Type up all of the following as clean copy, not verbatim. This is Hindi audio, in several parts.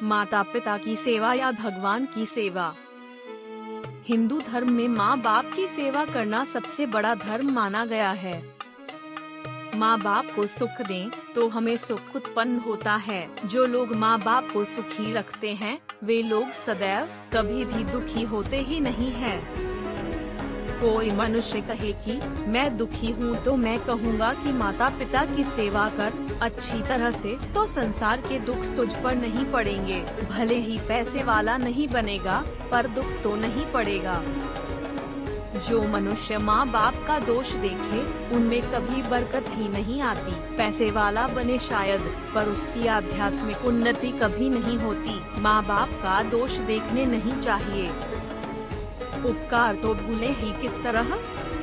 माता पिता की सेवा या भगवान की सेवा। हिंदू धर्म में माँ बाप की सेवा करना सबसे बड़ा धर्म माना गया है। माँ बाप को सुख दें तो हमें सुख उत्पन्न होता है। जो लोग माँ बाप को सुखी रखते हैं वे लोग सदैव कभी भी दुखी होते ही नहीं हैं। कोई मनुष्य कहे कि मैं दुखी हूँ तो मैं कहूँगा कि माता पिता की सेवा कर अच्छी तरह से, तो संसार के दुख तुझ पर नहीं पड़ेंगे। भले ही पैसे वाला नहीं बनेगा पर दुख तो नहीं पड़ेगा। जो मनुष्य माँ बाप का दोष देखे उनमें कभी बरकत ही नहीं आती। पैसे वाला बने शायद पर उसकी आध्यात्मिक उन्नति कभी नहीं होती। माँ बाप का दोष देखने नहीं चाहिए। उपकार तो भूले ही किस तरह,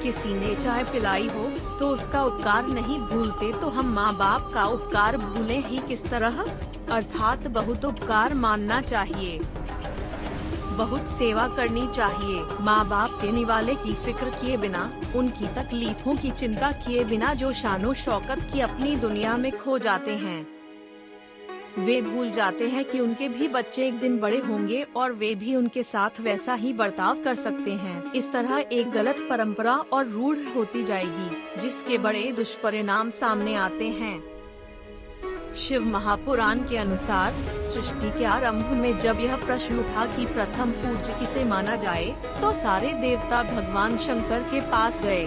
किसी ने चाय पिलाई हो तो उसका उपकार नहीं भूलते, तो हम माँ बाप का उपकार भूले ही किस तरह। अर्थात बहुत उपकार मानना चाहिए, बहुत सेवा करनी चाहिए। माँ बाप के निवाले की फिक्र किए बिना, उनकी तकलीफों की चिंता किए बिना जो शानो शौकत की अपनी दुनिया में खो जाते हैं, वे भूल जाते हैं कि उनके भी बच्चे एक दिन बड़े होंगे और वे भी उनके साथ वैसा ही बर्ताव कर सकते हैं। इस तरह एक गलत परंपरा और रूढ़ होती जाएगी जिसके बड़े दुष्परिणाम सामने आते हैं। शिव महापुराण के अनुसार सृष्टि के आरंभ में जब यह प्रश्न उठा कि प्रथम पूज्य किसे माना जाए, तो सारे देवता भगवान शंकर के पास गए।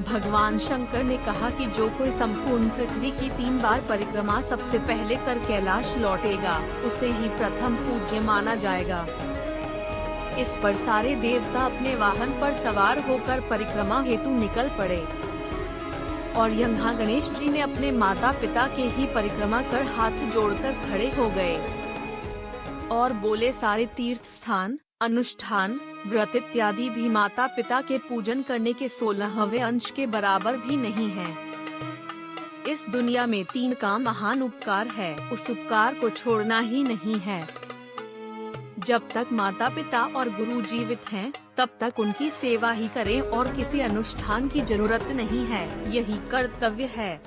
भगवान शंकर ने कहा कि जो कोई संपूर्ण पृथ्वी की 3 बार परिक्रमा सबसे पहले कर कैलाश लौटेगा उसे ही प्रथम पूज्य माना जाएगा। इस पर सारे देवता अपने वाहन पर सवार होकर परिक्रमा हेतु निकल पड़े और यहाँ गणेश जी ने अपने माता पिता के ही परिक्रमा कर हाथ जोड़कर खड़े हो गए और बोले, सारे तीर्थ स्थान, अनुष्ठान, व्रत इत्यादि भी माता पिता के पूजन करने के 16वें अंश के बराबर भी नहीं है। इस दुनिया में 3 का महान उपकार है, उस उपकार को छोड़ना ही नहीं है। जब तक माता पिता और गुरु जीवित हैं, तब तक उनकी सेवा ही करें और किसी अनुष्ठान की जरूरत नहीं है, यही कर्तव्य है।